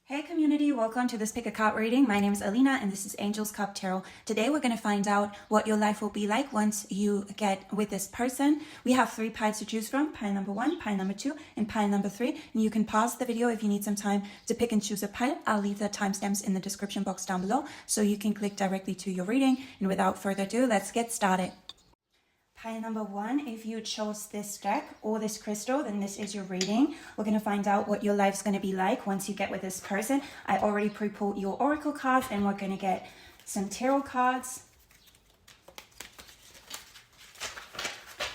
Hey community, welcome to this pick a card reading. My name is Alina and this is Angel's Cup Tarot. Today we're going to find out what your life will be like once you get with this person. We have 3 piles to choose from, pile number 1, pile number 2, and pile number 3. And you can pause the video if you need some time to pick and choose a pile. I'll leave the timestamps in the description box down below so you can click directly to your reading. And without further ado, let's get started. Pile number 1, if you chose this deck or this crystal, then this is your reading. We're going to find out what your life's going to be like once you get with this person. I already pre-pulled your oracle cards and we're going to get some tarot cards.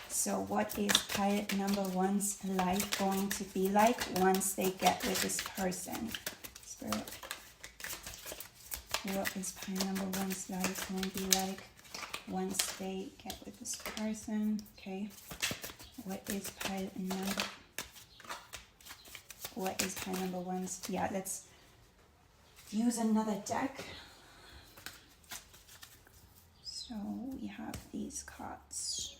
So what is pile number 1's life going to be like once they get with this person? Spirit, what is pile number 1's life going to be like once they get with this person? Okay, what is pile number 1's? Yeah, let's use another deck. So we have these cards.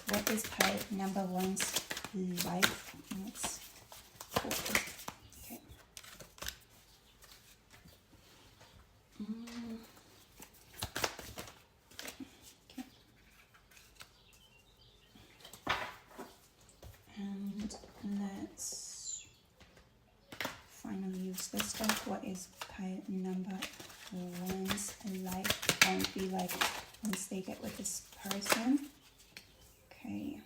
What is pile number 1's life? Let's focus. Okay. Okay. And let's finally use this deck. What is pile number 1's life going to be like once they get with this person? Okay.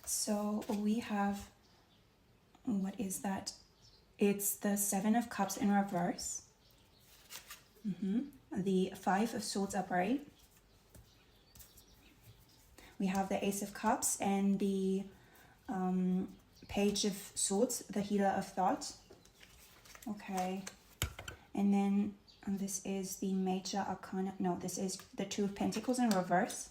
So we have, what is that? It's the 7 of Cups in reverse. The 5 of Swords upright. We have the Ace of Cups and the Page of Swords, the Healer of Thought. Okay. And then this is the Major Arcana. No, this is the 2 of Pentacles in reverse.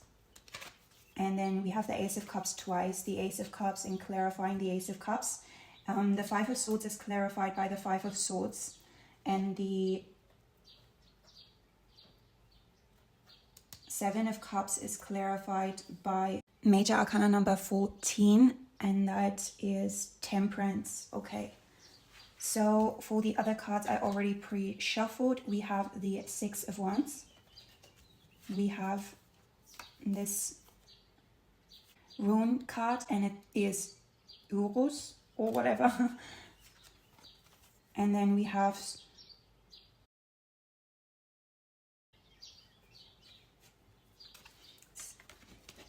And then we have the Ace of Cups twice. The Ace of Cups and clarifying the Ace of Cups. The 5 of Swords is clarified by the 5 of Swords. And the 7 of Cups is clarified by Major Arcana number 14. And that is Temperance. Okay. So for the other cards I already pre-shuffled, we have the 6 of Wands. We have this rune card and it is Urus or whatever. And then we have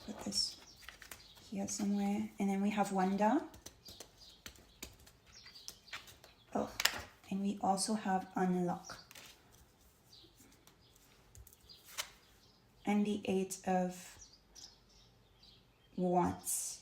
put this here somewhere. And then we have Wonder. Oh, and we also have Unlock. And the 8 of Wands.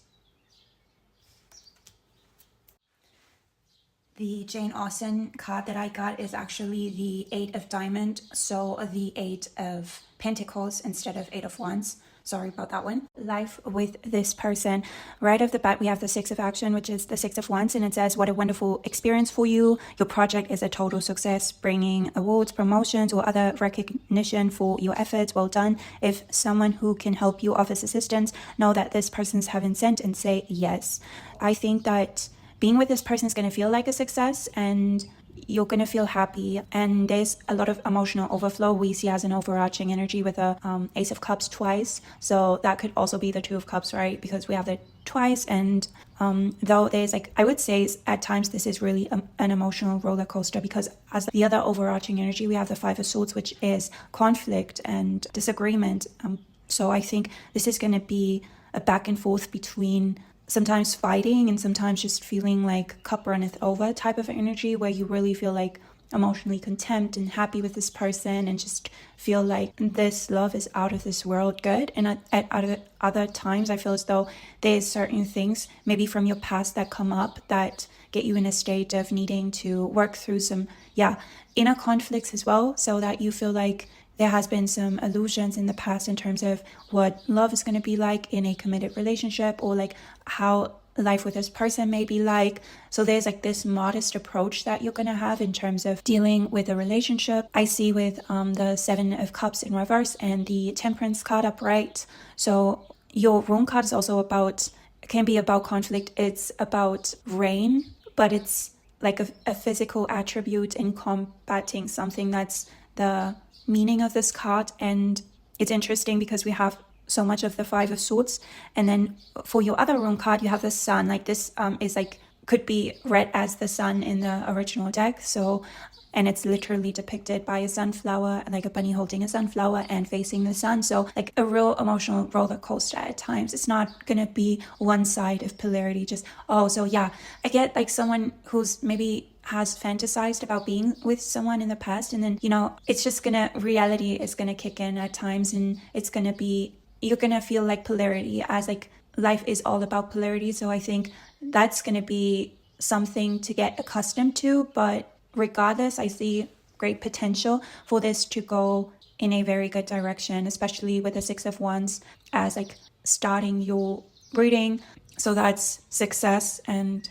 The Jane Austen card that I got is actually the 8 of Diamond, so the 8 of Pentacles instead of 8 of Wands. Sorry about that one. Life with this person. Right off the bat, we have the 6 of Action, which is the 6 of Wands, and it says, what a wonderful experience for you. Your project is a total success, bringing awards, promotions, or other recognition for your efforts. Well done. If someone who can help you offers assistance, know that this person's heaven sent and say yes. I think that being with this person is going to feel like a success and you're going to feel happy, and there's a lot of emotional overflow we see as an overarching energy with a Ace of Cups twice. So that could also be the 2 of Cups, right? Because we have it twice, and though there's like, I would say at times this is really an emotional roller coaster, because as the other overarching energy we have the 5 of Swords, which is conflict and disagreement. So I think this is going to be a back and forth between sometimes fighting and sometimes just feeling like cup runneth over type of energy, where you really feel like emotionally content and happy with this person and just feel like this love is out of this world good. And at other times I feel as though there's certain things maybe from your past that come up that get you in a state of needing to work through some inner conflicts as well, so that you feel like there has been some illusions in the past in terms of what love is going to be like in a committed relationship, or like how life with this person may be like. So there's like this modest approach that you're going to have in terms of dealing with a relationship. I see with the 7 of Cups in reverse and the Temperance card upright. So your rune card is also about, can be about conflict. It's about rain, but it's like a physical attribute in combating something. That's the meaning of this card. And it's interesting because we have so much of the Five of Swords, and then for your other rune card you have the Sun. Like this is like, could be read as the sun in the original deck. So, and it's literally depicted by a sunflower, like a bunny holding a sunflower and facing the sun. So like a real emotional roller coaster at times. It's not gonna be one side of polarity, just, oh, so yeah, I get like someone who's maybe has fantasized about being with someone in the past, and then, you know, it's just gonna, reality is gonna kick in at times, and it's gonna be, you're gonna feel like polarity, as like life is all about polarity. So I think that's gonna be something to get accustomed to. But regardless, I see great potential for this to go in a very good direction, especially with the Six of Wands as like starting your reading. So that's success. And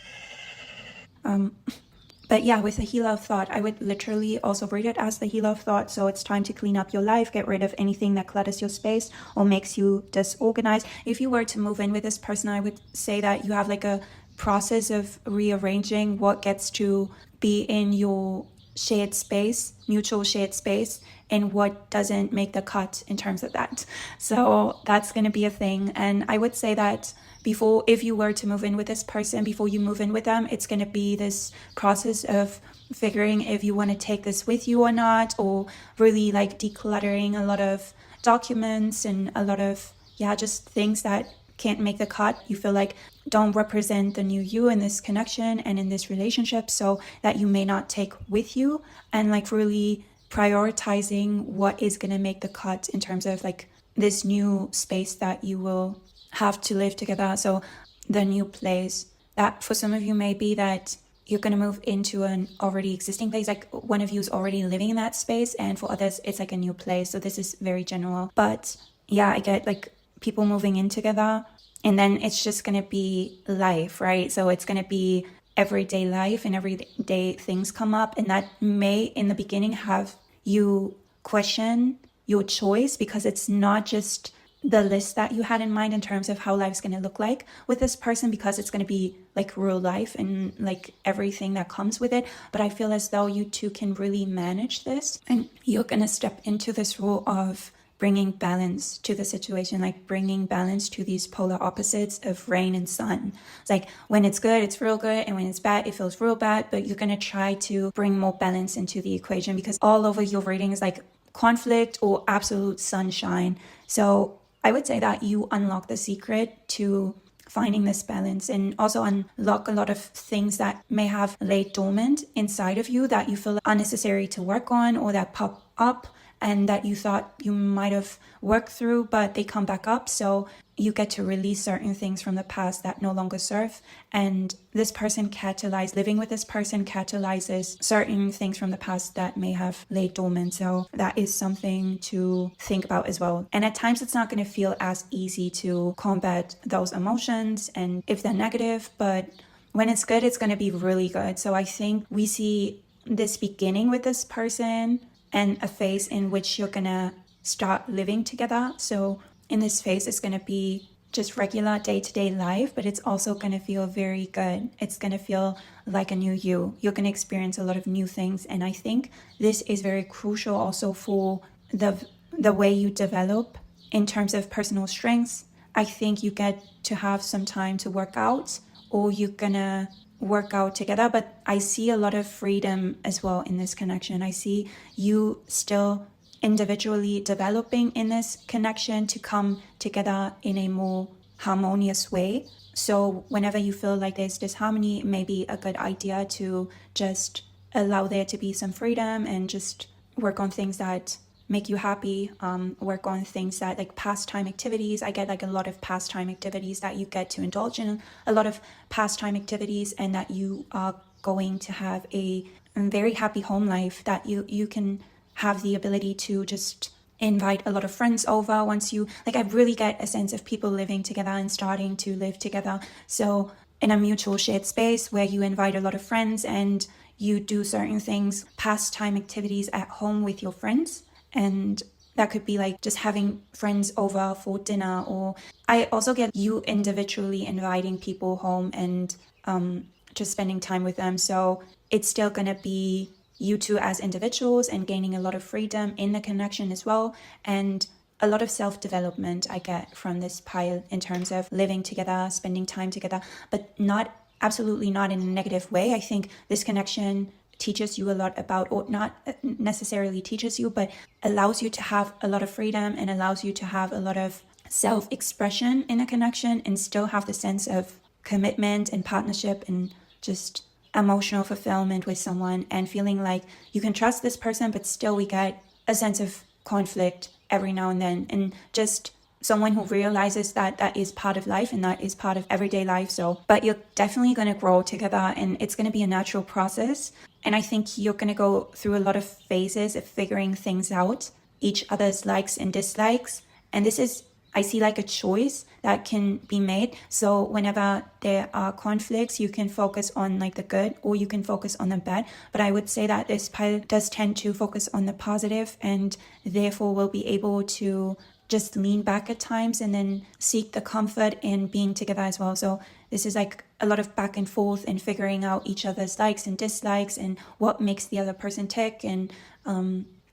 but yeah, with the Heal of Thought, I would literally also read it as the Heal of Thought. So it's time to clean up your life, get rid of anything that clutters your space or makes you disorganized. If you were to move in with this person, I would say that you have like a process of rearranging what gets to be in your shared space, mutual shared space, and what doesn't make the cut in terms of that. So that's going to be a thing. And I would say that before, if you were to move in with this person, before you move in with them, it's going to be this process of figuring if you want to take this with you or not, or really like decluttering a lot of documents and a lot of, yeah, just things that can't make the cut, you feel like don't represent the new you in this connection and in this relationship, so that you may not take with you, and like really prioritizing what is going to make the cut in terms of like this new space that you will have to live together. So the new place, that for some of you may be that you're going to move into an already existing place, like one of you is already living in that space, and for others it's like a new place. So this is very general, but yeah, I get like people moving in together, and then it's just going to be life, right? So it's going to be everyday life, and everyday things come up, and that may in the beginning have you question your choice, because it's not just the list that you had in mind in terms of how life's going to look like with this person, because it's going to be like real life and like everything that comes with it. But I feel as though you two can really manage this, and you're going to step into this role of bringing balance to the situation, like bringing balance to these polar opposites of rain and sun. It's like when it's good, it's real good, and when it's bad, it feels real bad. But you're going to try to bring more balance into the equation, because all over your reading is like conflict or absolute sunshine. So I would say that you unlock the secret to finding this balance, and also unlock a lot of things that may have laid dormant inside of you that you feel unnecessary to work on, or that pop up and that you thought you might have worked through, but they come back up. So you get to release certain things from the past that no longer serve. And this person living with this person catalyzes certain things from the past that may have laid dormant. So that is something to think about as well. And at times it's not going to feel as easy to combat those emotions, and if they're negative, but when it's good, it's going to be really good. So I think we see this beginning with this person, and a phase in which you're gonna start living together. So in this phase, it's gonna be just regular day-to-day life, but it's also gonna feel very good. It's gonna feel like a new you. You're gonna experience a lot of new things. And I think this is very crucial also for the way you develop in terms of personal strengths. I think you get to have some time to work out, or you're gonna work out together. But I see a lot of freedom as well in this connection. I see you still individually developing in this connection to come together in a more harmonious way. So whenever you feel like there's disharmony, it may be a good idea to just allow there to be some freedom and just work on things that make you happy, work on things that like pastime activities. I get like a lot of pastime activities that you get to indulge in, a lot of pastime activities, and that you are going to have a very happy home life, that you can have the ability to just invite a lot of friends over once you, like I really get a sense of people living together and starting to live together. So in a mutual shared space where you invite a lot of friends and you do certain things, pastime activities at home with your friends, and that could be like just having friends over for dinner, or I also get you individually inviting people home and just spending time with them. So it's still gonna be you two as individuals and gaining a lot of freedom in the connection as well, and a lot of self-development I get from this pile in terms of living together, spending time together, but absolutely not in a negative way. I think this connection teaches you a lot about, or not necessarily teaches you, but allows you to have a lot of freedom and allows you to have a lot of self-expression in a connection and still have the sense of commitment and partnership and just emotional fulfillment with someone, and feeling like you can trust this person, but still we get a sense of conflict every now and then, and just someone who realizes that that is part of life and that is part of everyday life. So, but you're definitely going to grow together and it's going to be a natural process. And I think you're going to go through a lot of phases of figuring things out, each other's likes and dislikes. And this is, I see, like a choice that can be made. So whenever there are conflicts, you can focus on like the good or you can focus on the bad. But I would say that this pile does tend to focus on the positive, and therefore will be able to just lean back at times and then seek the comfort in being together as well. So this is like a lot of back and forth and figuring out each other's likes and dislikes and what makes the other person tick, and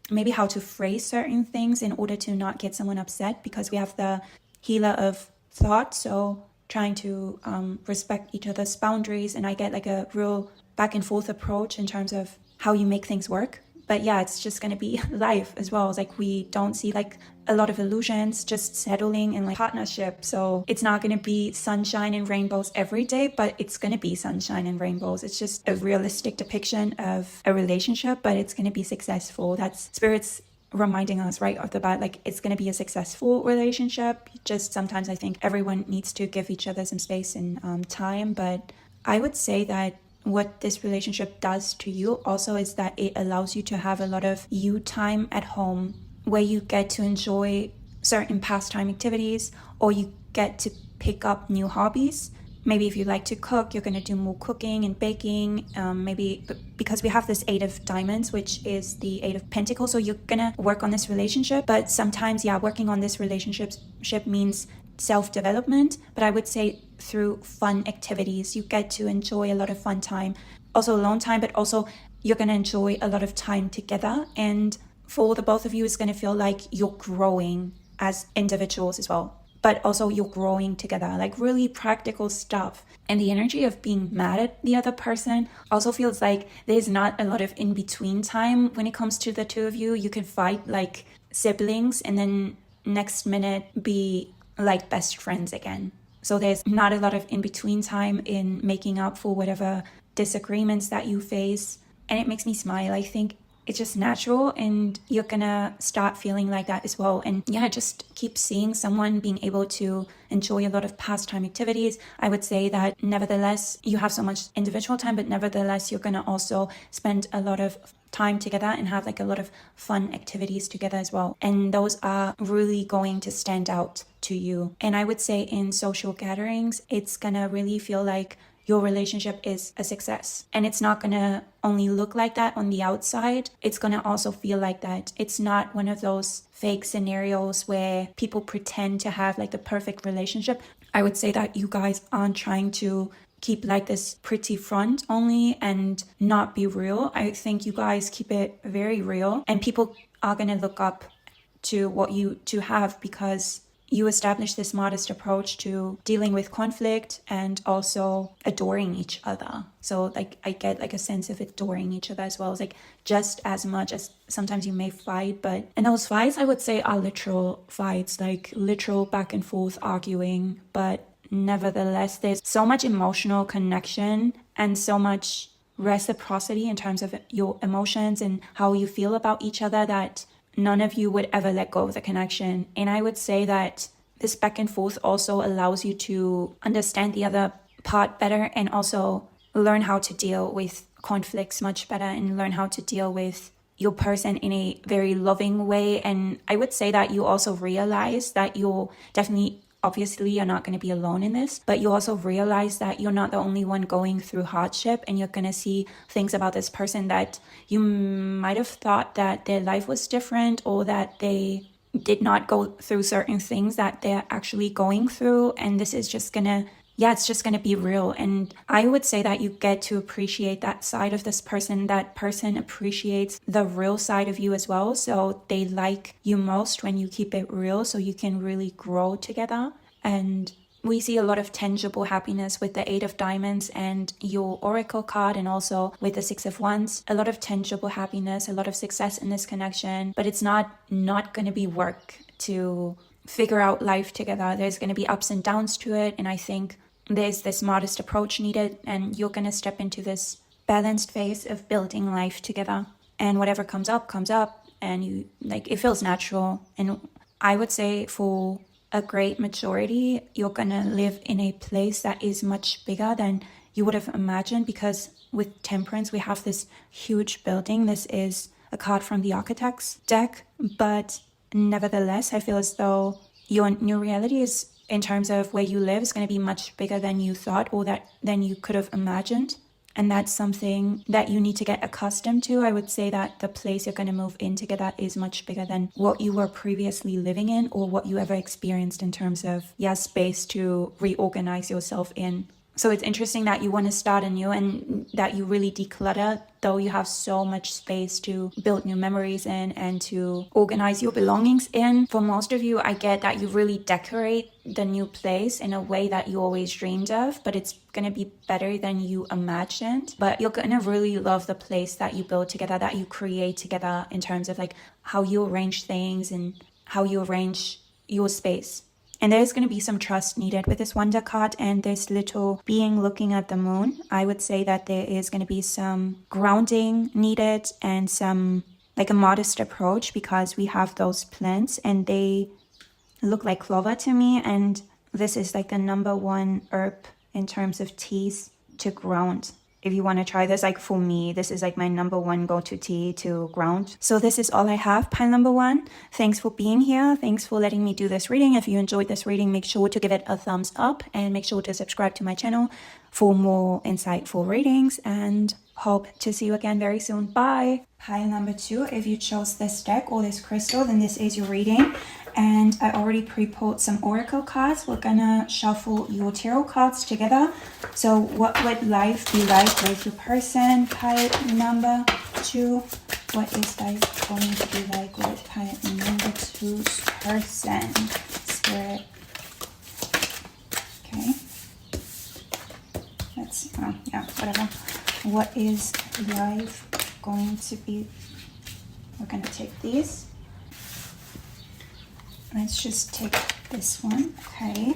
maybe how to phrase certain things in order to not get someone upset, because we have the healer of thought. So trying to respect each other's boundaries, and I get like a real back and forth approach in terms of how you make things work. But yeah, it's just going to be life as well. It's like we don't see like a lot of illusions, just settling in like partnership. So it's not going to be sunshine and rainbows every day, but it's going to be sunshine and rainbows. It's just a realistic depiction of a relationship, but it's going to be successful. That's Spirit's reminding us right off the bat, like it's going to be a successful relationship. Just sometimes I think everyone needs to give each other some space and time. But I would say that what this relationship does to you also is that it allows you to have a lot of you time at home, where you get to enjoy certain pastime activities, or you get to pick up new hobbies. Maybe if you like to cook, you're going to do more cooking and baking. Maybe because we have this 8 of diamonds, which is the 8 of pentacles. So you're going to work on this relationship. But sometimes, yeah, working on this relationship means self-development. But I would say through fun activities, you get to enjoy a lot of fun time. Also alone time, but also you're going to enjoy a lot of time together. And for the both of you, it's going to feel like you're growing as individuals as well, but also you're growing together, like really practical stuff. And the energy of being mad at the other person also feels like there's not a lot of in-between time when it comes to the two of you. You can fight like siblings and then next minute be like best friends again. So there's not a lot of in-between time in making up for whatever disagreements that you face. And it makes me smile. I think it's just natural, and you're gonna start feeling like that as well. And yeah, just keep seeing someone being able to enjoy a lot of pastime activities. I would say that nevertheless, you have so much individual time, but nevertheless, you're gonna also spend a lot of time together and have like a lot of fun activities together as well. And those are really going to stand out to you. And I would say in social gatherings, it's gonna really feel like your relationship is a success. And it's not gonna only look like that on the outside. It's gonna also feel like that. It's not one of those fake scenarios where people pretend to have like the perfect relationship. I would say that you guys aren't trying to keep like this pretty front only and not be real. I think you guys keep it very real, and people are gonna look up to what you two have, because you establish this modest approach to dealing with conflict and also adoring each other. So like I get like a sense of adoring each other as well. It's like just as much as sometimes you may fight, but and those fights I would say are literal fights, like literal back and forth arguing. But nevertheless, there's so much emotional connection and so much reciprocity in terms of your emotions and how you feel about each other that none of you would ever let go of the connection. And I would say that this back and forth also allows you to understand the other part better, and also learn how to deal with conflicts much better, and learn how to deal with your person in a very loving way. And I would say that you also realize that you're definitely, obviously you're not going to be alone in this, but you also realize that you're not the only one going through hardship, and you're going to see things about this person that you might have thought that their life was different, or that they did not go through certain things that they're actually going through, and this is just gonna, yeah, it's just gonna be real. And I would say that you get to appreciate that side of this person. That person appreciates the real side of you as well, so they like you most when you keep it real, so you can really grow together. And we see a lot of tangible happiness with the 8 of Diamonds and your Oracle card, and also with the 6 of Wands. A lot of tangible happiness, a lot of success in this connection, but it's not going to be work to figure out life together. There's going to be ups and downs to it, and I think there's this modest approach needed, and you're going to step into this balanced phase of building life together. And whatever comes up, and you like, it feels natural. And I would say for a great majority, you're gonna live in a place that is much bigger than you would have imagined, because with Temperance we have this huge building. This is a card from the Architect's deck, but nevertheless I feel as though your new reality is, in terms of where you live, is going to be much bigger than you thought, or than you could have imagined. And that's something that you need to get accustomed to. I would say that the place you're going to move in together is much bigger than what you were previously living in, or what you ever experienced in terms of, yeah, space to reorganize yourself in. So it's interesting that you want to start anew, and that you really declutter, though you have so much space to build new memories in and to organize your belongings in. For most of you, I get that you really decorate the new place in a way that you always dreamed of, but it's going to be better than you imagined. But you're going to really love the place that you build together, that you create together, in terms of like how you arrange things and how you arrange your space. And there's going to be some trust needed with this Wonder card and this little being looking at the moon. I would say that there is going to be some grounding needed, and some like a modest approach, because we have those plants and they look like clover to me. And this is like the #1 herb in terms of teas to ground. If you want to try this, like for me, this is like my #1 go-to tea to ground. So this is all I have, pile #1. Thanks for being here. Thanks for letting me do this reading. If you enjoyed this reading, make sure to give it a thumbs up, and make sure to subscribe to my channel for more insightful readings, and hope to see you again very soon. Bye. Pile #2, if you chose this deck or this crystal, then this is your reading. And I already pre-pulled some oracle cards. We're gonna shuffle your tarot cards together. So what would life be like with your person? Pile #2. What is life going to be like with pile #2's person? Spirit. Okay. Let's see. Oh, yeah, whatever. What is life going to be? We're gonna take these. Let's just take this one, okay.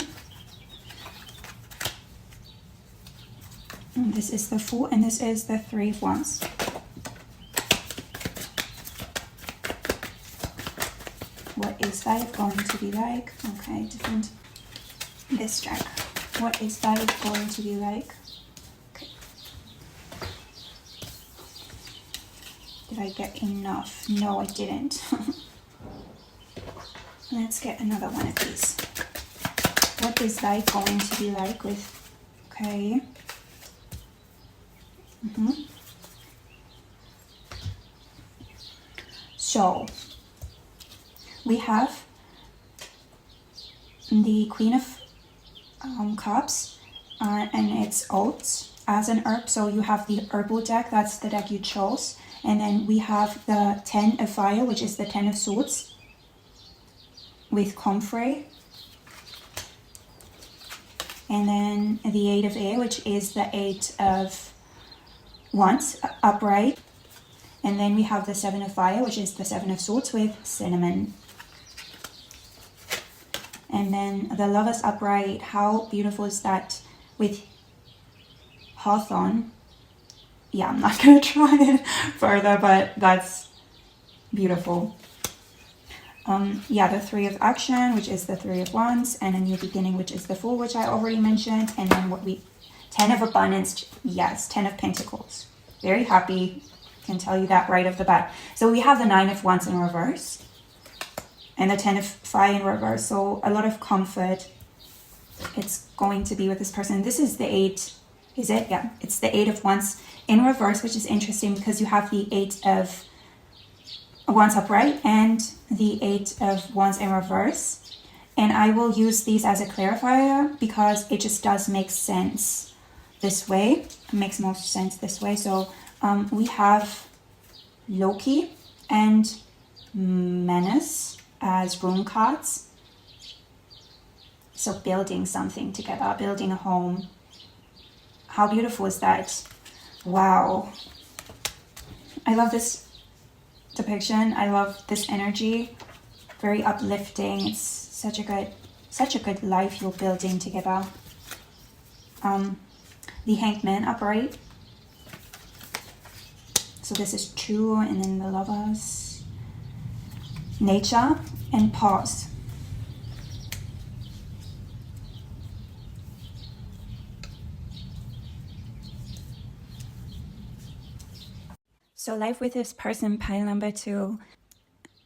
And this is the Fool, and this is the 3 of Wands. What is life going to be like? Okay, different. This deck. What is life going to be like? Okay. Did I get enough? No, I didn't. Let's get another one of these. What is life going to be like with, okay. So, we have the Queen of Cups, and it's oats as an herb. So you have the herbal deck, that's the deck you chose. And then we have the 10 of Fire, which is the 10 of Swords, with comfrey, and then the 8 of Air, which is the 8 of Wands upright, and then we have the 7 of Fire, which is the 7 of Swords with cinnamon, and then the Lovers upright. How beautiful is that with hawthorn? Yeah, I'm not gonna try it further, but that's beautiful. Yeah, the 3 of Action, which is the 3 of Wands, and a new beginning, which is the Fool, which I already mentioned. And then 10 of Abundance, yes, 10 of Pentacles. Very happy, can tell you that right off the bat. So we have the 9 of Wands in reverse, and the 10 of Fire in reverse. So a lot of comfort it's going to be with this person. This is the 8, is it? Yeah, it's the 8 of Wands in reverse, which is interesting because you have the 8 of Wands upright and the 8 of Wands in reverse. And I will use these as a clarifier because it just does make sense this way. It makes most sense this way. So we have Loki and Menace as rune cards. So building something together, building a home. How beautiful is that? Wow. I love this depiction. I love this energy. Very uplifting. It's such a good life you're building together. The Hanged Man upright. So this is 2, and then the Lovers. Nature and pause. So life with this person, pile number 2,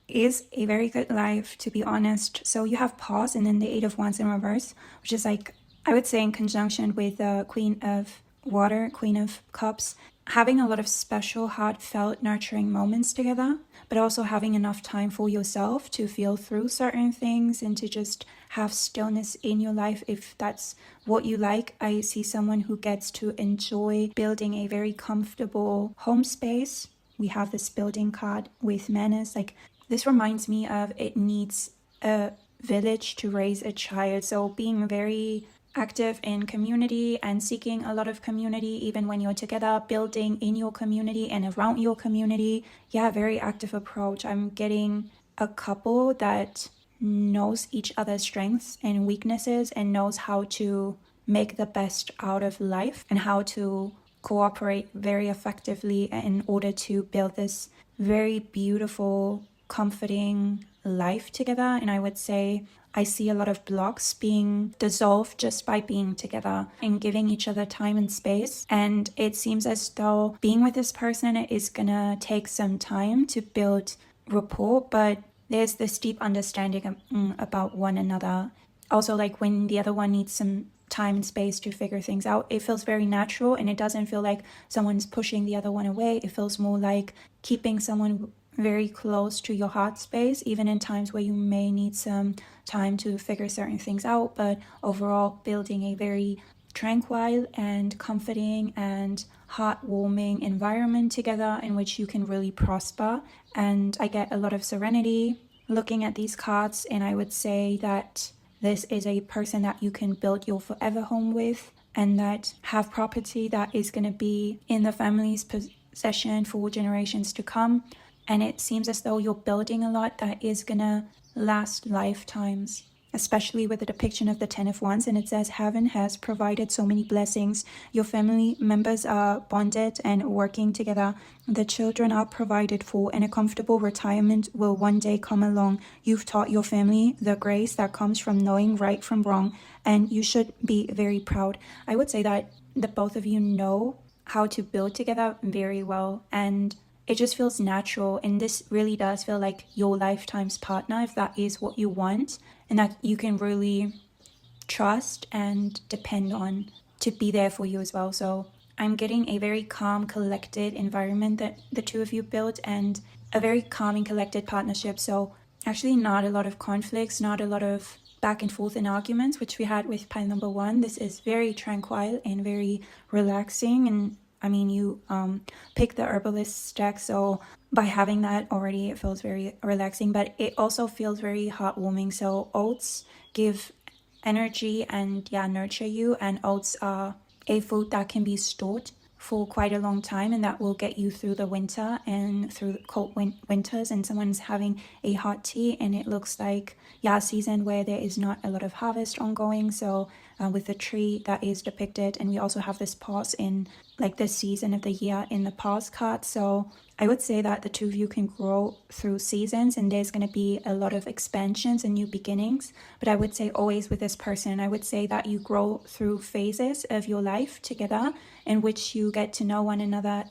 is a very good life, to be honest. So you have pause and then the 8 of Wands in reverse, which is like, I would say in conjunction with the Queen of Water, Queen of Cups, having a lot of special, heartfelt, nurturing moments together, but also having enough time for yourself to feel through certain things and to just have stillness in your life if that's what you like. I see someone who gets to enjoy building a very comfortable home space. We have this building card with Menace. Like, this reminds me of it needs a village to raise a child. So being very active in community and seeking a lot of community, even when you're together, building in your community and around your community. Yeah, very active approach. I'm getting a couple that knows each other's strengths and weaknesses and knows how to make the best out of life and how to cooperate very effectively in order to build this very beautiful, comforting life together. And I would say I see a lot of blocks being dissolved just by being together and giving each other time and space. And it seems as though being with this person is gonna take some time to build rapport, but there's this deep understanding about one another. Also, like when the other one needs some time and space to figure things out, it feels very natural and it doesn't feel like someone's pushing the other one away. It feels more like keeping someone very close to your heart space, even in times where you may need some time to figure certain things out, but overall building a very tranquil and comforting and heartwarming environment together in which you can really prosper. And I get a lot of serenity looking at these cards, and I would say that this is a person that you can build your forever home with and that have property that is going to be in the family's possession for generations to come. And it seems as though you're building a lot that is going to last lifetimes, especially with the depiction of the 10 of Wands. And it says, heaven has provided so many blessings. Your family members are bonded and working together. The children are provided for, and a comfortable retirement will one day come along. You've taught your family the grace that comes from knowing right from wrong, and you should be very proud. I would say that the both of you know how to build together very well, and it just feels natural. And this really does feel like your lifetime's partner, if that is what you want, and that you can really trust and depend on to be there for you as well. So I'm getting a very calm, collected environment that the two of you built, and a very calm and collected partnership. So actually not a lot of conflicts, not a lot of back and forth and arguments, which we had with pile number 1. This is very tranquil and very relaxing. And I mean, you pick the herbalist deck, so by having that already, it feels very relaxing, but it also feels very heartwarming. So oats give energy and nurture you, and oats are a food that can be stored for quite a long time, and that will get you through the winter and through the cold winters. And someone's having a hot tea, and it looks like a season where there is not a lot of harvest ongoing. So with the tree that is depicted, and we also have this pause in like the season of the year in the pause card. So I would say that the two of you can grow through seasons, and there's going to be a lot of expansions and new beginnings. But I would say always with this person, I would say that you grow through phases of your life together in which you get to know one another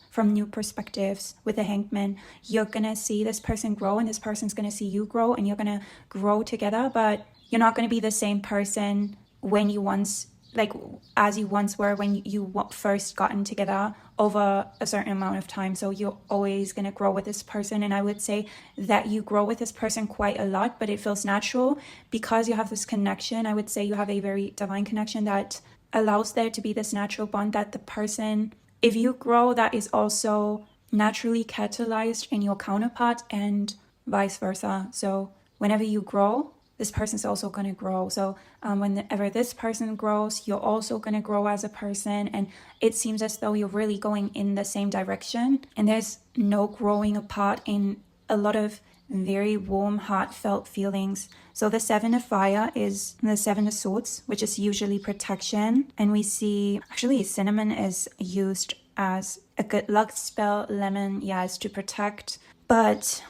from new perspectives. With the Hanged Man, you're going to see this person grow, and this person's going to see you grow, and you're going to grow together, but you're not going to be the same person when you once like as you once were when you first gotten together over a certain amount of time. So you're always going to grow with this person, and I would say that you grow with this person quite a lot, but it feels natural because you have this connection. I would say you have a very divine connection that allows there to be this natural bond that the person, if you grow, that is also naturally catalyzed in your counterpart and vice versa. So whenever you grow, this person's also going to grow. So whenever this person grows, you're also going to grow as a person. And it seems as though you're really going in the same direction. And there's no growing apart in a lot of very warm, heartfelt feelings. So the Seven of Fire is the Seven of Swords, which is usually protection. And we see, actually, cinnamon is used as a good luck spell. Lemon, yeah, is to protect. But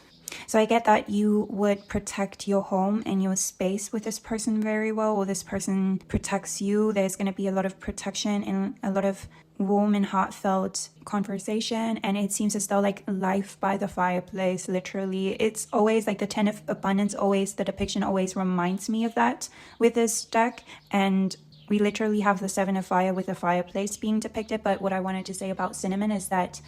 so I get that you would protect your home and your space with this person very well, or this person protects you. There's going to be a lot of protection and a lot of warm and heartfelt conversation. And it seems as though like life by the fireplace, literally. It's always like the Ten of Abundance, always, the depiction always reminds me of that with this deck. And we literally have the Seven of Fire with the fireplace being depicted. But what I wanted to say about cinnamon is that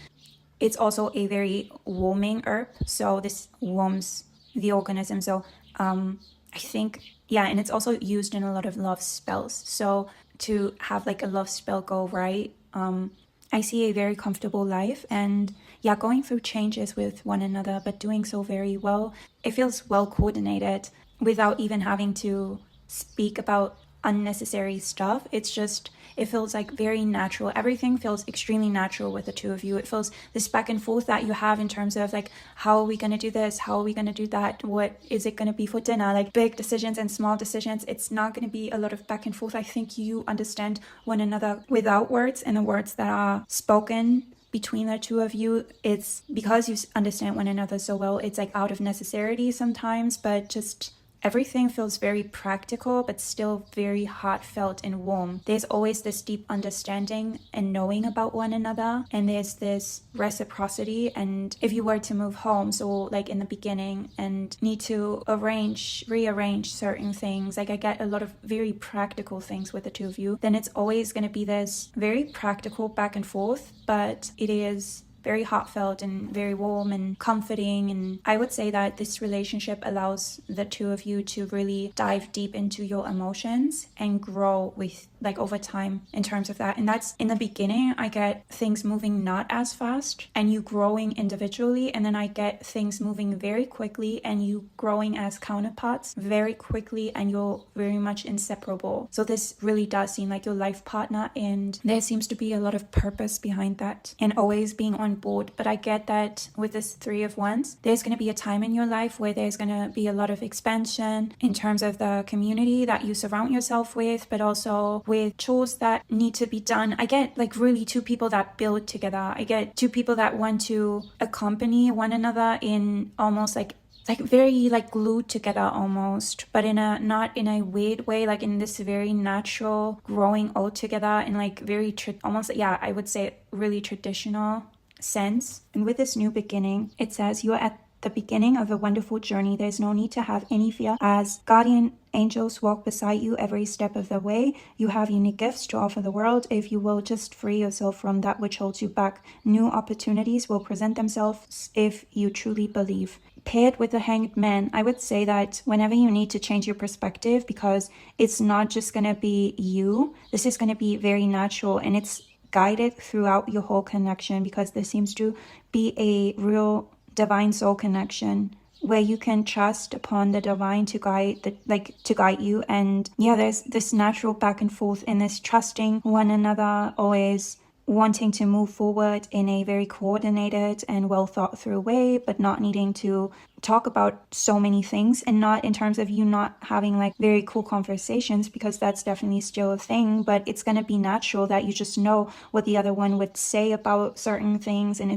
it's also a very warming herb, so this warms the organism. So I think, yeah, and it's also used in a lot of love spells. So to have like a love spell go right, I see a very comfortable life, and yeah, going through changes with one another, but doing so very well. It feels well coordinated without even having to speak about unnecessary stuff. It's just, it feels like very natural. Everything feels extremely natural with the two of you. It feels this back and forth that you have in terms of like, how are we going to do this? How are we going to do that? What is it going to be for dinner? Like big decisions and small decisions. It's not going to be a lot of back and forth. I think you understand one another without words, and the words that are spoken between the two of you, it's because you understand one another so well. It's like out of necessity sometimes, but just everything feels very practical, but still very heartfelt and warm. There's always this deep understanding and knowing about one another, and there's this reciprocity. And if you were to move home, so like in the beginning, and need to rearrange certain things, like I get a lot of very practical things with the two of you, then it's always going to be this very practical back and forth, but it is very heartfelt and very warm and comforting. And I would say that this relationship allows the two of you to really dive deep into your emotions and grow with like over time in terms of that. And that's in the beginning, I get things moving not as fast and you growing individually, and then I get things moving very quickly and you growing as counterparts very quickly, and you're very much inseparable. So this really does seem like your life partner, and there seems to be a lot of purpose behind that and always being on board. But I get that with this Three of Wands, there's going to be a time in your life where there's going to be a lot of expansion in terms of the community that you surround yourself with, but also with chores that need to be done. I get like really two people that build together. I get two people that want to accompany one another in almost like very like glued together almost, but in a not in a weird way, like in this very natural growing all together in like very almost, yeah, I would say really traditional sense. And with this new beginning, it says you are at the beginning of a wonderful journey. There's no need to have any fear, as guardian angels walk beside you every step of the way. You have unique gifts to offer the world. If you will just free yourself from that which holds you back, new opportunities will present themselves if you truly believe. Paired with the Hanged Man, I would say that whenever you need to change your perspective, because it's not just going to be you, this is going to be very natural, and it's guided throughout your whole connection, because there seems to be a real divine soul connection where you can trust upon the divine to guide you. And yeah, there's this natural back and forth in this trusting one another, always wanting to move forward in a very coordinated and well thought through way, but not needing to talk about so many things, and not in terms of you not having like very cool conversations, because that's definitely still a thing, but it's going to be natural that you just know what the other one would say about certain things, and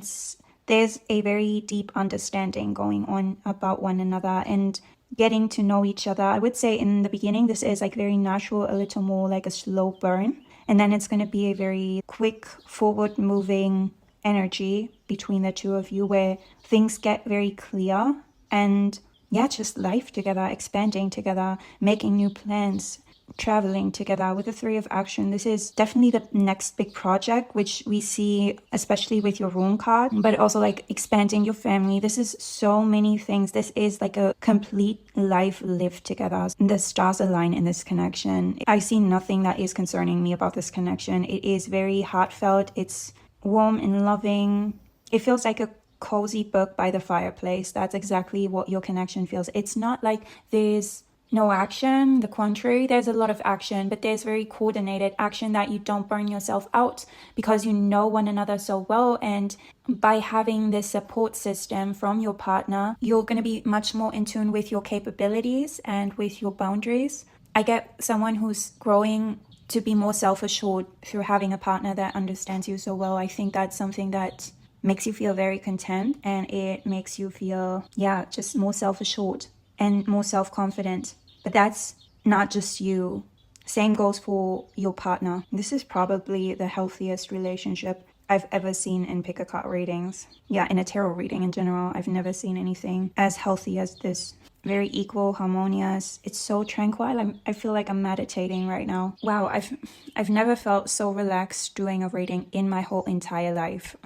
there's a very deep understanding going on about one another and getting to know each other. I would say in the beginning, this is like very natural, a little more like a slow burn. And then it's going to be a very quick, forward-moving energy between the two of you where things get very clear. And yeah, just life together, expanding together, making new plans, traveling together. With the Three of Action, this is definitely the next big project, which we see especially with your rune card, but also like expanding your family. This is so many things. This is like a complete life lived together. The stars align in this connection. I see nothing that is concerning me about this connection. It is very heartfelt. It's warm and loving. It feels like a cozy book by the fireplace. That's exactly what your connection feels. It's not like there's no action. The contrary, there's a lot of action, but there's very coordinated action that you don't burn yourself out because you know one another so well. And by having this support system from your partner, you're going to be much more in tune with your capabilities and with your boundaries. I get someone who's growing to be more self-assured through having a partner that understands you so well. I think that's something that makes you feel very content, and it makes you feel, just more self-assured and more self-confident. But that's not just you. Same goes for your partner. This is probably the healthiest relationship I've ever seen in pickacard readings. Yeah, in a tarot reading in general, I've never seen anything as healthy as this. Very equal, harmonious. It's so tranquil. I feel like I'm meditating right now. Wow, I've never felt so relaxed doing a reading in my whole entire life.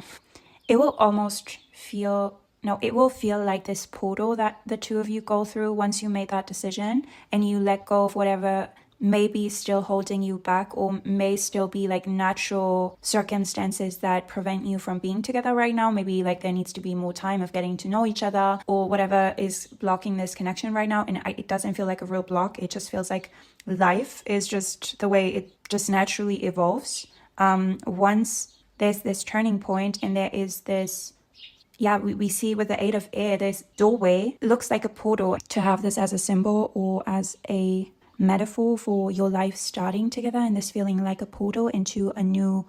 It will almost feel... No, it will feel like this portal that the two of you go through once you make that decision and you let go of whatever may be still holding you back, or may still be like natural circumstances that prevent you from being together right now. Maybe like there needs to be more time of getting to know each other, or whatever is blocking this connection right now. And it doesn't feel like a real block. It just feels like life is just the way it just naturally evolves. Once there's this turning point and there is this... we see with the Eight of Air, this doorway. It looks like a portal. To have this as a symbol or as a metaphor for your life starting together, and this feeling like a portal into a new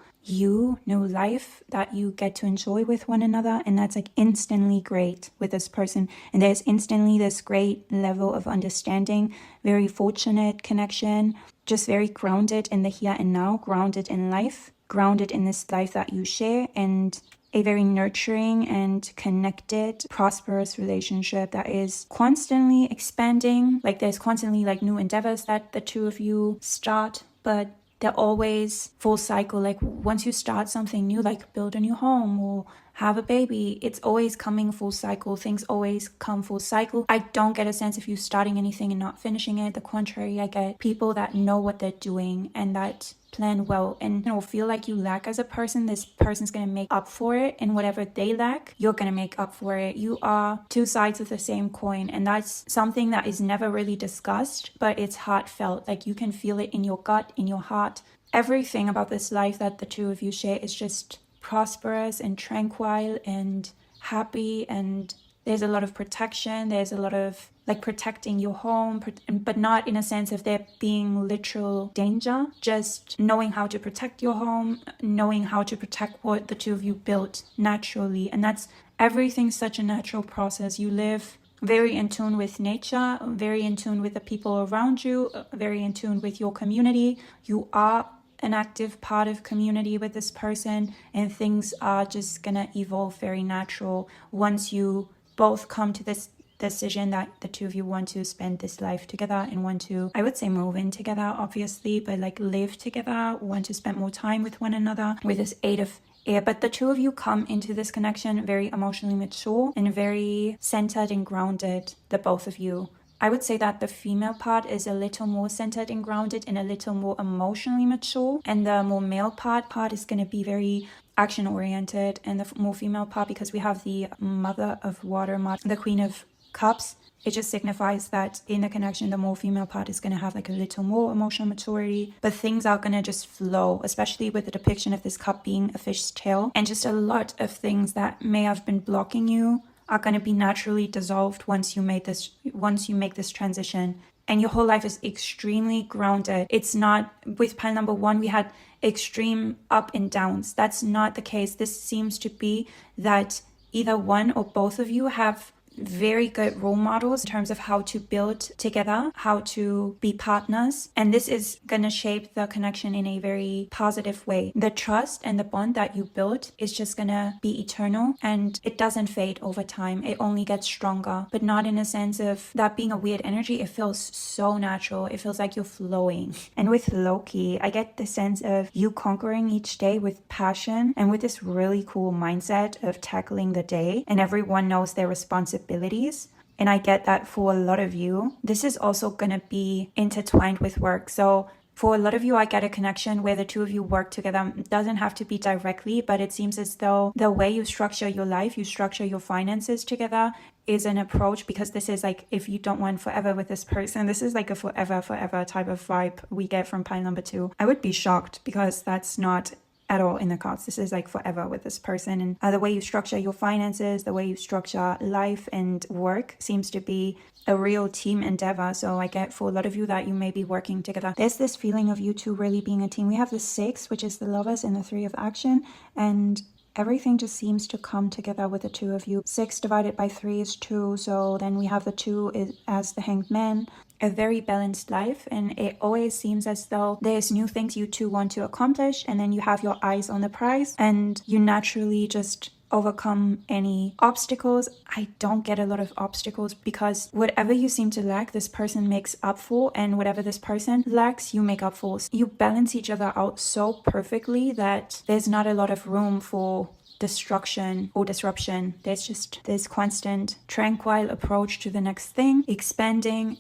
life that you get to enjoy with one another. And that's like instantly great with this person. And there's instantly this great level of understanding, very fortunate connection, just very grounded in the here and now, grounded in life, grounded in this life that you share, and a very nurturing and connected, prosperous relationship that is constantly expanding. Like there's constantly like new endeavors that the two of you start, but they're always full cycle. Like once you start something new, like build a new home or have a baby, it's always coming full cycle. Things always come full cycle. I don't get a sense of you starting anything and not finishing it. The contrary, I get people that know what they're doing and that plan well, and feel like you lack as a person. This person's going to make up for it, and whatever they lack, you're going to make up for it. You are two sides of the same coin, and that's something that is never really discussed, but it's heartfelt. Like you can feel it in your gut, in your heart. Everything about this life that the two of you share is just prosperous and tranquil and happy, and there's a lot of protection. There's a lot of like protecting your home, but not in a sense of there being literal danger. Just knowing how to protect your home, knowing how to protect what the two of you built naturally. And that's everything, such a natural process. You live very in tune with nature, very in tune with the people around you, very in tune with your community. You are an active part of community with this person, and things are just gonna evolve very natural once you both come to this decision that the two of you want to spend this life together and want to, I would say, move in together, obviously, but like live together, want to spend more time with one another with this Eight of Air. But the two of you come into this connection very emotionally mature and very centered and grounded, the both of you. I would say that the female part is a little more centered and grounded and a little more emotionally mature, and the more male part is going to be very action oriented, and the more female part, because we have the Mother of Water, the Queen of Cups, it just signifies that in the connection the more female part is going to have like a little more emotional maturity, but things are going to just flow, especially with the depiction of this cup being a fish's tail, and just a lot of things that may have been blocking you are going to be naturally dissolved once you make this transition. And your whole life is extremely grounded. It's not, with pile number one, we had extreme up and downs. That's not the case. This seems to be that either one or both of you have very good role models in terms of how to build together, how to be partners. And this is going to shape the connection in a very positive way. The trust and the bond that you build is just going to be eternal, and it doesn't fade over time. It only gets stronger, but not in a sense of that being a weird energy. It feels so natural. It feels like you're flowing. And with Loki, I get the sense of you conquering each day with passion and with this really cool mindset of tackling the day, and everyone knows their responsibilities. And I get that for a lot of you, this is also going to be intertwined with work. So for a lot of you, I get a connection where the two of you work together. It doesn't have to be directly, but it seems as though the way you structure your life, you structure your finances together is an approach, because this is like, if you don't want forever with this person, this is like a forever type of vibe we get from pile number 2. I would be shocked, because that's not at all in the cards. This is like forever with this person. And the way you structure your finances, the way you structure life and work seems to be a real team endeavor. So I get for a lot of you that you may be working together. There's this feeling of you two really being a team. We have the 6, which is the lovers, and the 3 of action, and everything just seems to come together with the 2 of you. 6 divided by 3 is 2. So then we have the 2 as the hanged man. A very balanced life, and it always seems as though there's new things you two want to accomplish, and then you have your eyes on the prize, and you naturally just overcome any obstacles. I don't get a lot of obstacles, because whatever you seem to lack, this person makes up for, and whatever this person lacks, you make up for. You balance each other out so perfectly that there's not a lot of room for destruction or disruption. There's just this constant tranquil approach to the next thing, expanding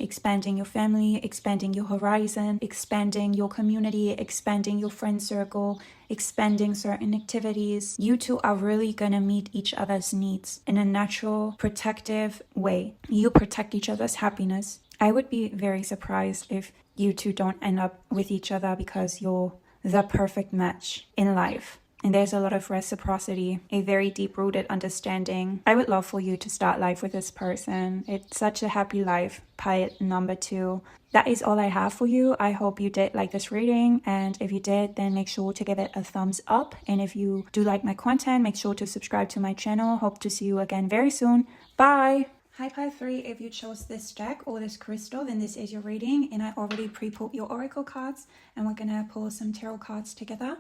your family, expanding your horizon, expanding your community, expanding your friend circle, expanding certain activities. You two are really gonna meet each other's needs in a natural, protective way. You protect each other's happiness. I would be very surprised if you two don't end up with each other, because you're the perfect match in life. And there's a lot of reciprocity, a very deep-rooted understanding. I would love for you to start life with this person. It's such a happy life. Pile number 2. That is all I have for you. I hope you did like this reading. And if you did, then make sure to give it a thumbs up. And if you do like my content, make sure to subscribe to my channel. Hope to see you again very soon. Bye! Hi Pile 3, if you chose this deck or this crystal, then this is your reading. And I already pre-pulled your oracle cards. And we're going to pull some tarot cards together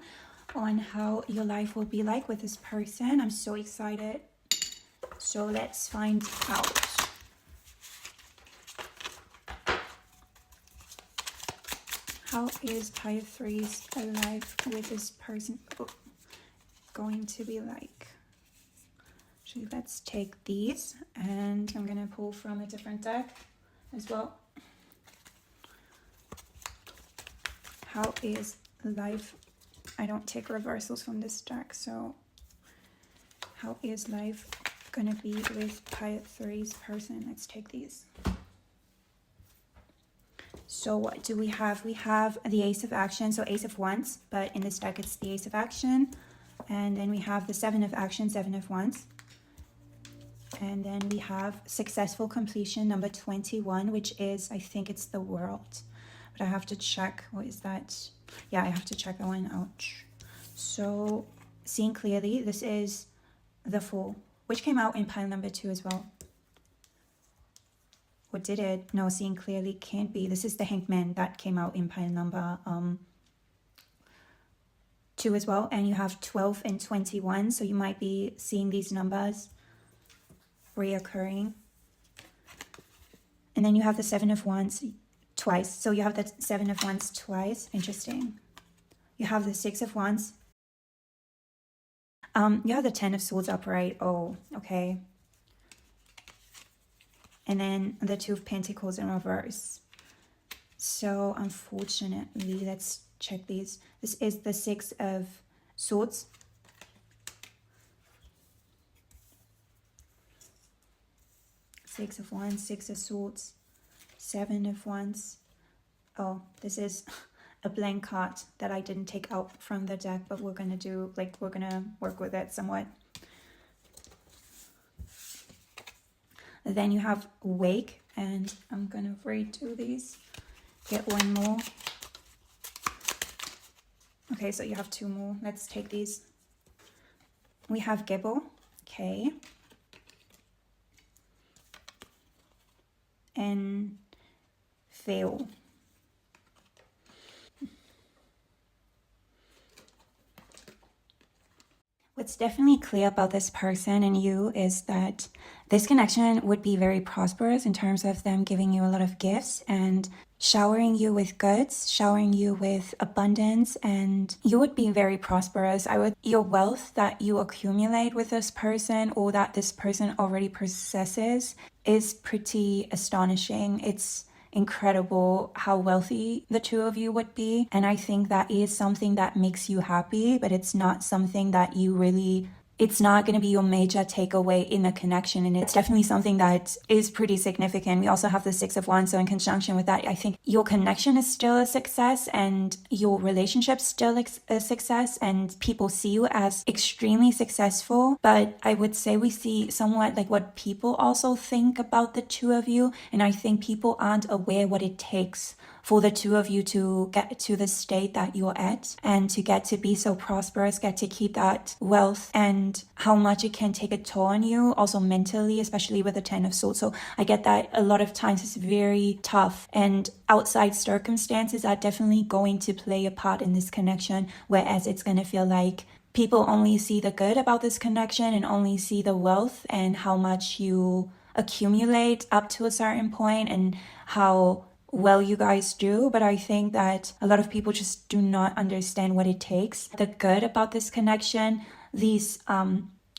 on how your life will be like with this person. I'm so excited. So let's find out. How is Pile 3's life with this person going to be like? Actually, let's take these, and I'm gonna pull from a different deck as well. How is life? I don't take reversals from this deck, so how is life gonna be with Pile 3's person? Let's take these. So what do we have? We have the Ace of Action, so Ace of Wands, but in this deck it's the Ace of Action. And then we have the 7 of Action, 7 of Wands. And then we have Successful Completion, number 21, which is, I think it's the World. But I have to check. What is that? Yeah, I have to check that one out. So, Seeing Clearly, this is the Fool, which came out in pile number 2 as well. Or did it? No, Seeing Clearly can't be. This is the Hanged Man that came out in pile number 2 as well. And you have 12 and 21, so you might be seeing these numbers reoccurring. And then you have the 7 of Wands twice. So you have the 7 of Wands twice. Interesting. You have the 6 of Wands. You have the 10 of Swords upright. Oh, okay. And then the 2 of Pentacles in reverse. So unfortunately, let's check these. This is the 6 of Swords. Six of Wands, 6 of Swords, 7 of Wands. Oh, this is a blank card that I didn't take out from the deck, but we're gonna do, like, we're gonna work with it somewhat. Then you have Wake, and I'm gonna read through these. Get one more. Okay, so you have 2 more. Let's take these. We have Gibble. Okay. and fail. What's definitely clear about this person and you is that this connection would be very prosperous in terms of them giving you a lot of gifts and showering you with goods, showering you with abundance, and you would be very prosperous. Your wealth that you accumulate with this person or that this person already possesses is pretty astonishing. It's incredible how wealthy the two of you would be, and I think that is something that makes you happy, but it's not something that you really, it's not going to be your major takeaway in the connection, and it's definitely something that is pretty significant. We also have the Six of Wands, so in conjunction with that, I think your connection is still a success and your relationship still a success, and people see you as extremely successful. But I would say we see somewhat like what people also think about the two of you, and I think people aren't aware what it takes for the two of you to get to the state that you're at and to get to be so prosperous, get to keep that wealth, and how much it can take a toll on you, also mentally, especially with the Ten of Swords. So I get that a lot of times it's very tough, and outside circumstances are definitely going to play a part in this connection, whereas it's going to feel like people only see the good about this connection and only see the wealth and how much you accumulate up to a certain point and how well you guys do. But I think that a lot of people just do not understand what it takes. The good about this connection, these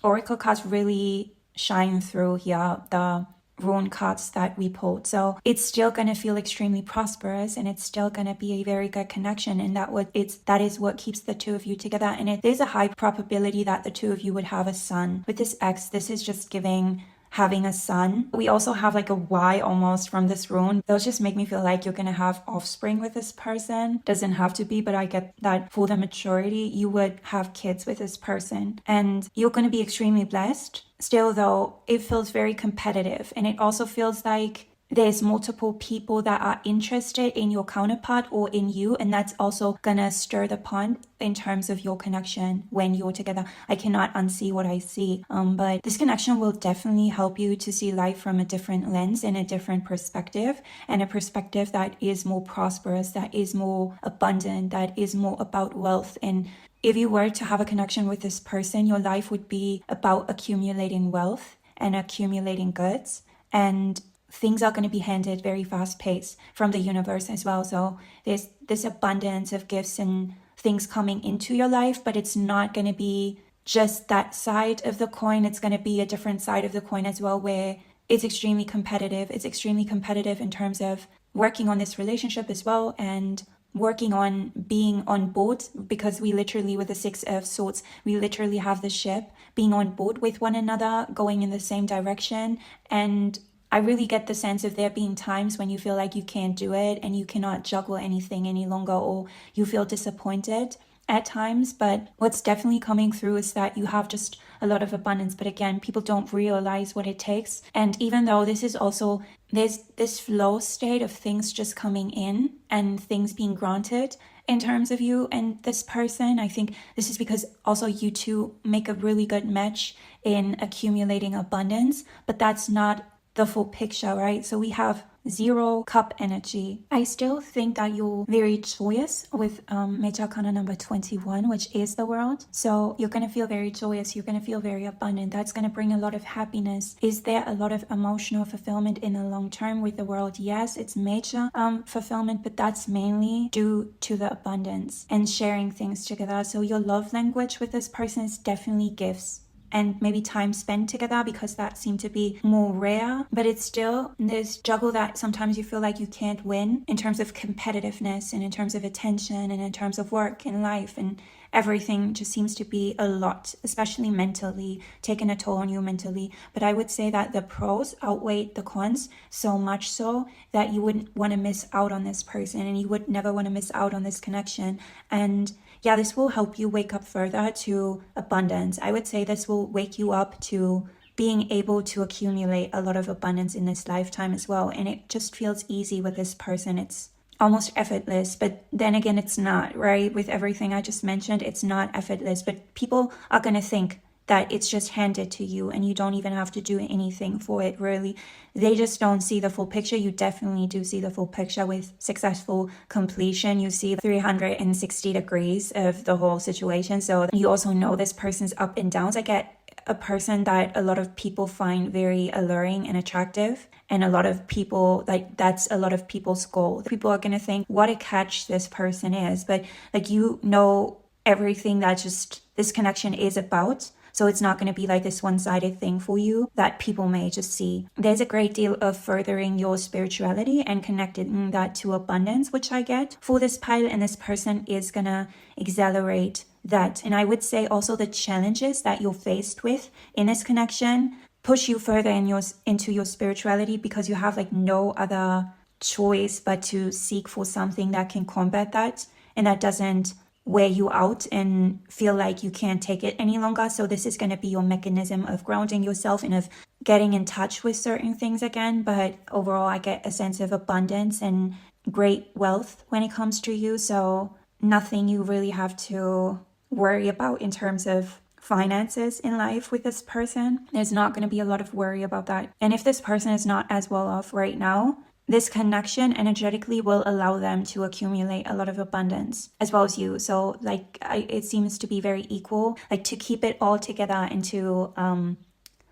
oracle cards really shine through here, the rune cards that we pulled. So it's still going to feel extremely prosperous, and it's still going to be a very good connection, and that is what keeps the two of you together. And there's a high probability that the two of you would have a son. With this X, this is just giving having a son. We also have like a Y almost from this rune. Those just make me feel like you're gonna have offspring with this person. Doesn't have to be, but I get that for the maturity, you would have kids with this person, and you're gonna be extremely blessed. Still though, it feels very competitive, and it also feels like there's multiple people that are interested in your counterpart or in you, and that's also gonna stir the pot in terms of your connection when you're together. I cannot unsee what I see, but this connection will definitely help you to see life from a different lens and a different perspective, and a perspective that is more prosperous, that is more abundant, that is more about wealth. And if you were to have a connection with this person, your life would be about accumulating wealth and accumulating goods, and things are going to be handed very fast paced from the universe as well. So there's this abundance of gifts and things coming into your life, but it's not going to be just that side of the coin. It's going to be a different side of the coin as well, where it's extremely competitive. It's extremely competitive in terms of working on this relationship as well, and working on being on board, because we literally, with the Six of Swords, we literally have the ship being on board with one another, going in the same direction. And I really get the sense of there being times when you feel like you can't do it and you cannot juggle anything any longer, or you feel disappointed at times. But what's definitely coming through is that you have just a lot of abundance. But again, people don't realize what it takes. And even though this is also, there's this flow state of things just coming in and things being granted in terms of you and this person, I think this is because also you two make a really good match in accumulating abundance, but that's not the full picture, right? So we have 0 cup energy. I still think that you're very joyous with Major Arcana number 21, which is the world. So you're going to feel very joyous. You're going to feel very abundant. That's going to bring a lot of happiness. Is there a lot of emotional fulfillment in the long term with the world? Yes, it's major fulfillment, but that's mainly due to the abundance and sharing things together. So your love language with this person is definitely gifts and maybe time spent together, because that seemed to be more rare. But it's still this juggle that sometimes you feel like you can't win in terms of competitiveness and in terms of attention and in terms of work and life, and everything just seems to be a lot, especially mentally, taking a toll on you mentally. But I would say that the pros outweigh the cons, so much so that you wouldn't want to miss out on this person, and you would never want to miss out on this connection. And yeah, this will help you wake up further to abundance. I would say this will wake you up to being able to accumulate a lot of abundance in this lifetime as well. And it just feels easy with this person. It's almost effortless, but then again, it's not, right? With everything I just mentioned, it's not effortless, but people are going to think that it's just handed to you and you don't even have to do anything for it, really. They just don't see the full picture. You definitely do see the full picture with successful completion. You see 360 degrees of the whole situation. So you also know this person's up and downs. I get a person that a lot of people find very alluring and attractive, and a lot of people, like, that's a lot of people's goal. People are going to think what a catch this person is, but like, you know everything that just this connection is about. So it's not going to be like this one-sided thing for you that people may just see. There's a great deal of furthering your spirituality and connecting that to abundance, which I get for this pile, and this person is going to accelerate that. And I would say also the challenges that you're faced with in this connection push you further into your spirituality, because you have like no other choice but to seek for something that can combat that, and that doesn't wear you out and feel like you can't take it any longer. So this is going to be your mechanism of grounding yourself and of getting in touch with certain things again. But overall, I get a sense of abundance and great wealth when it comes to you. So nothing you really have to worry about in terms of finances in life with this person. There's not going to be a lot of worry about that. And if this person is not as well off right now, this connection energetically will allow them to accumulate a lot of abundance as well as you. So like, it seems to be very equal, like to keep it all together and to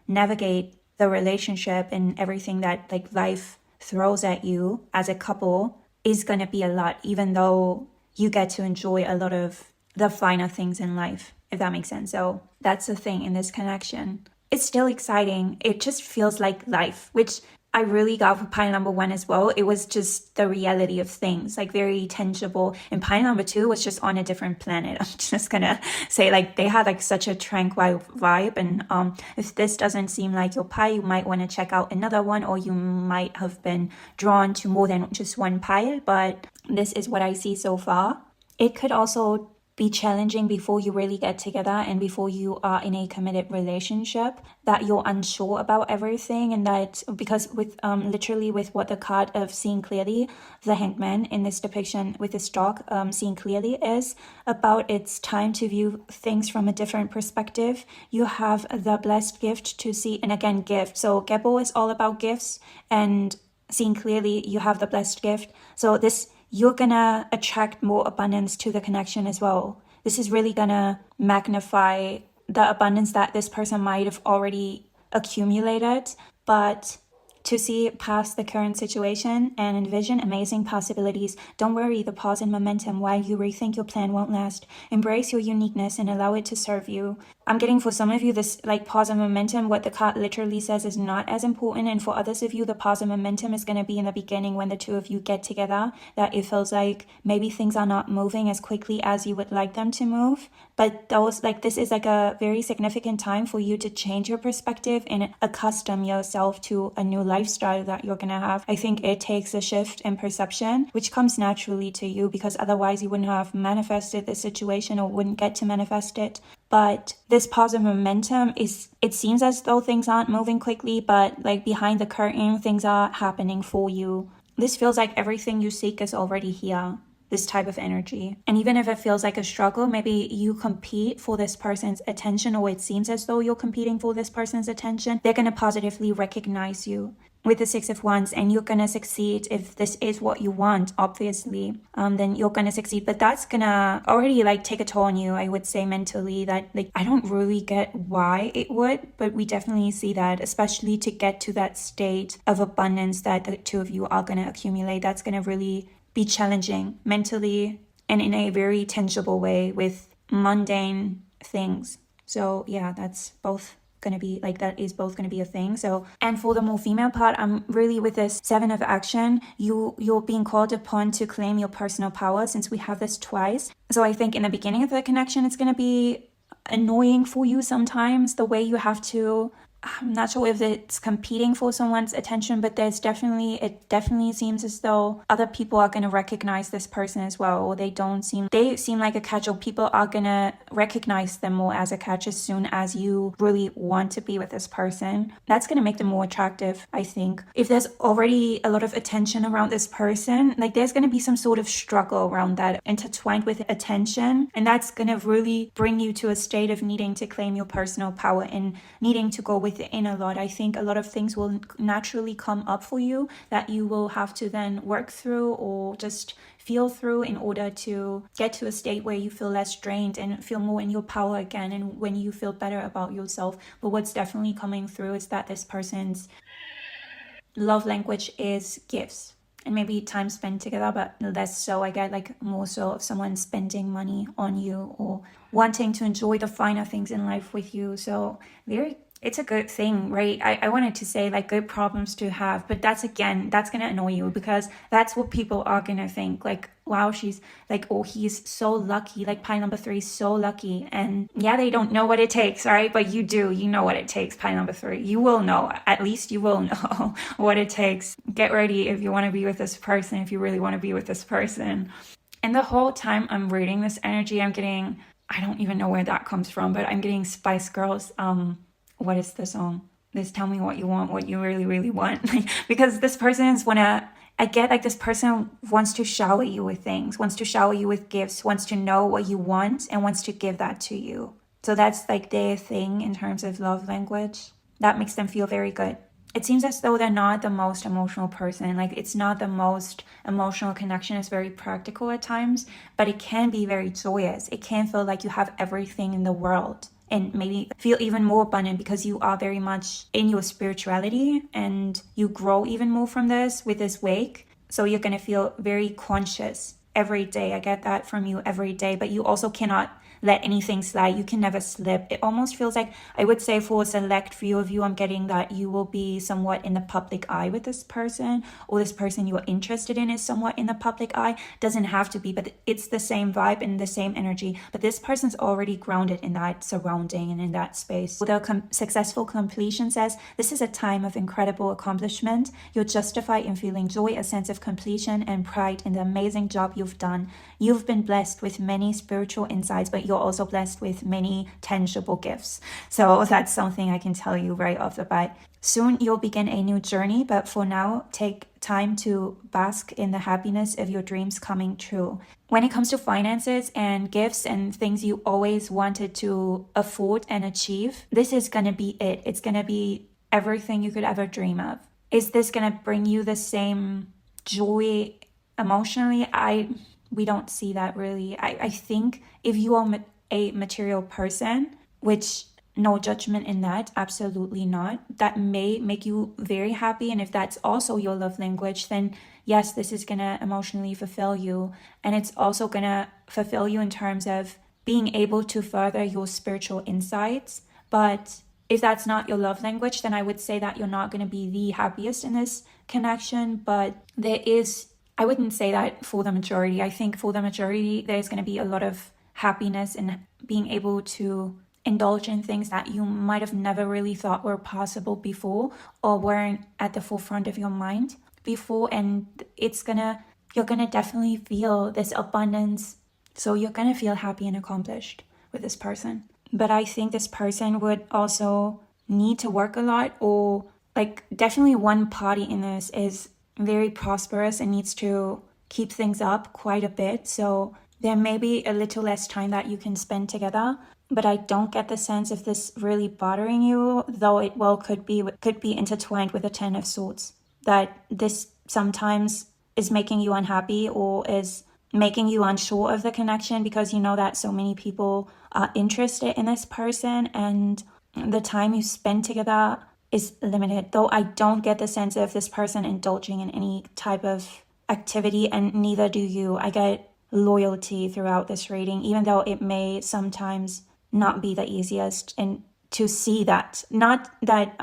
navigate the relationship and everything that like life throws at you as a couple is going to be a lot, even though you get to enjoy a lot of the finer things in life, if that makes sense. So that's the thing in this connection. It's still exciting. It just feels like life, which I really got for pile number 1 as well. It was just the reality of things, like very tangible. And pile number 2 was just on a different planet. I'm just gonna say, like, they had like such a tranquil vibe. And if this doesn't seem like your pile, you might want to check out another one, or you might have been drawn to more than just one pile. But this is what I see so far. It could also be challenging before you really get together and before you are in a committed relationship, that you're unsure about everything. And that because with literally with what the card of seeing clearly, the Hanged Man in this depiction with this dog, seeing clearly is about, it's time to view things from a different perspective. You have the blessed gift to see, and again, gift. So Gebo is all about gifts, and seeing clearly, you have the blessed gift. So this, you're gonna attract more abundance to the connection as well. This is really gonna magnify the abundance that this person might have already accumulated, but to see past the current situation and envision amazing possibilities. Don't worry the pause and momentum while you rethink your plan won't last. Embrace your uniqueness and allow it to serve you. I'm getting for some of you this like pause and momentum, what the card literally says is not as important. And for others of you, the pause and momentum is going to be in the beginning when the two of you get together, that it feels like maybe things are not moving as quickly as you would like them to move. But those, like, this is like a very significant time for you to change your perspective and accustom yourself to a new lifestyle that you're going to have. I think it takes a shift in perception, which comes naturally to you, because otherwise you wouldn't have manifested the situation or wouldn't get to manifest it. But this positive momentum is, it seems as though things aren't moving quickly, but like behind the curtain, things are happening for you. This feels like everything you seek is already here, this type of energy. And even if it feels like a struggle, maybe you compete for this person's attention, or it seems as though you're competing for this person's attention, they're going to positively recognize you with the Six of Wands, and you're going to succeed. If this is what you want, obviously, then you're going to succeed. But that's going to already like take a toll on you, I would say, mentally. That like, I don't really get why it would, but we definitely see that, especially to get to that state of abundance that the two of you are going to accumulate. That's going to really be challenging mentally and in a very tangible way with mundane things. So yeah, that's both going to be like, that is both going to be a thing. So, and for the more female part, I'm really with this Seven of Action, you're being called upon to claim your personal power, since we have this twice. So I think in the beginning of the connection, it's going to be annoying for you sometimes, the way you have to I'm not sure if it's competing for someone's attention, but it definitely seems as though other people are going to recognize this person as well, or they seem like a catch, or people are going to recognize them more as a catch as soon as you really want to be with this person. That's going to make them more attractive, I think. If there's already a lot of attention around this person, like there's going to be some sort of struggle around that intertwined with attention, and that's going to really bring you to a state of needing to claim your personal power and needing to go within a lot. I think a lot of things will naturally come up for you that you will have to then work through or just feel through in order to get to a state where you feel less drained and feel more in your power again, and when you feel better about yourself. But what's definitely coming through is that this person's love language is gifts and maybe time spent together, but less so. I get like more so of someone spending money on you or wanting to enjoy the finer things in life with you. So it's a good thing, right? I wanted to say like good problems to have, but that's going to annoy you because that's what people are going to think. Like, wow, she's like, oh, he's so lucky. Like pile number 3 is so lucky. And yeah, they don't know what it takes, right? But you know what it takes, pile number 3. You will know, at least you will know what it takes. Get ready if you want to be with this person, if you really want to be with this person. And the whole time I'm reading this energy, I don't even know where that comes from, but I'm getting Spice Girls, what is the song? This Tell Me What You Want, What You Really, Really Want. Because this person this person wants to shower you with things, wants to shower you with gifts, wants to know what you want and wants to give that to you. So that's like their thing in terms of love language. That makes them feel very good. It seems as though they're not the most emotional person. Like it's not the most emotional connection. It's very practical at times, but it can be very joyous. It can feel like you have everything in the world and maybe feel even more abundant because you are very much in your spirituality and you grow even more from this with this wake. So you're going to feel very conscious every day. I get that from you every day, but you also cannot let anything slide. You can never slip. It almost feels like, I would say for a select few of you, I'm getting that you will be somewhat in the public eye with this person, or this person you're interested in is somewhat in the public eye. Doesn't have to be, but it's the same vibe and the same energy. But this person's already grounded in that surrounding and in that space. The successful completion says, this is a time of incredible accomplishment. You're justified in feeling joy, a sense of completion and pride in the amazing job you've done. You've been blessed with many spiritual insights, but you're also blessed with many tangible gifts. So that's something I can tell you right off the bat. Soon you'll begin a new journey, but for now, take time to bask in the happiness of your dreams coming true. When it comes to finances and gifts and things you always wanted to afford and achieve, this is going to be it. It's going to be everything you could ever dream of. Is this going to bring you the same joy emotionally? We don't see that really. I think if you are a material person, which no judgment in that, absolutely not, that may make you very happy. And if that's also your love language, then yes, this is going to emotionally fulfill you. And it's also going to fulfill you in terms of being able to further your spiritual insights. But if that's not your love language, then I would say that you're not going to be the happiest in this connection. But I wouldn't say that for the majority. I think for the majority, there's going to be a lot of happiness in being able to indulge in things that you might have never really thought were possible before or weren't at the forefront of your mind before. And you're going to definitely feel this abundance. So you're going to feel happy and accomplished with this person. But I think this person would also need to work a lot, or like definitely one party in this is very prosperous and needs to keep things up quite a bit. So there may be a little less time that you can spend together, but I don't get the sense of this really bothering you, though it could be intertwined with a 10 of Swords, that this sometimes is making you unhappy or is making you unsure of the connection because you know that so many people are interested in this person and the time you spend together is limited. Though I don't get the sense of this person indulging in any type of activity, and neither do you. I get loyalty throughout this reading, even though it may sometimes not be the easiest and to see that. Not that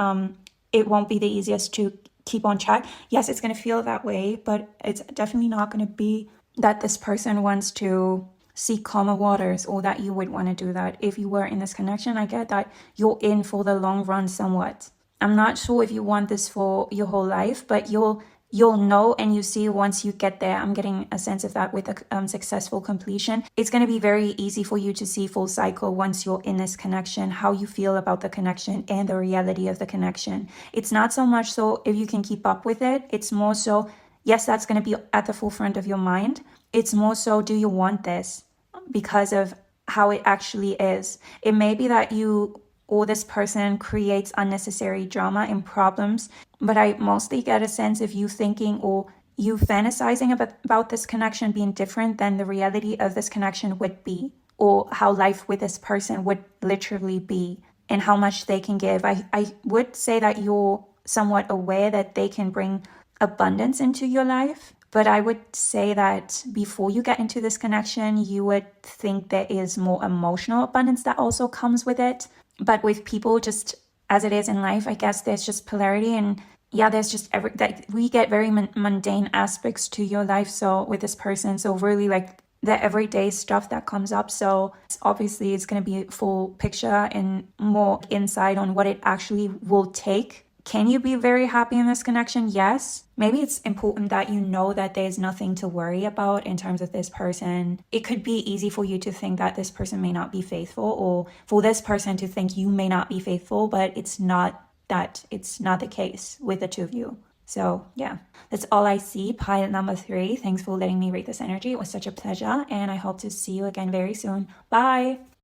it won't be the easiest to keep on track. Yes, it's going to feel that way, but it's definitely not going to be that this person wants to seek calmer waters, or that you would want to do that. If you were in this connection, I get that you're in for the long run somewhat. I'm not sure if you want this for your whole life, but you'll know and you see once you get there. I'm getting a sense of that with a successful completion. It's going to be very easy for you to see full cycle once you're in this connection, how you feel about the connection and the reality of the connection. It's not so much so if you can keep up with it. It's more so, yes, that's going to be at the forefront of your mind. It's more so, do you want this? Because of how it actually is. It may be that you or this person creates unnecessary drama and problems, but I mostly get a sense of you thinking or you fantasizing about this connection being different than the reality of this connection would be, or how life with this person would literally be and how much they can give. I would say that you're somewhat aware that they can bring abundance into your life, but I would say that before you get into this connection, you would think there is more emotional abundance that also comes with it. But with people, just as it is in life, I guess there's just polarity, and yeah, there's just that we get very mundane aspects to your life. So with this person, so really like the everyday stuff that comes up. So obviously it's going to be a full picture and more insight on what it actually will take. Can you be very happy in this connection? Yes. Maybe it's important that you know that there's nothing to worry about in terms of this person. It could be easy for you to think that this person may not be faithful, or for this person to think you may not be faithful, but it's not the case with the two of you. So yeah, that's all I see. Pile number 3. Thanks for letting me read this energy. It was such a pleasure, and I hope to see you again very soon. Bye.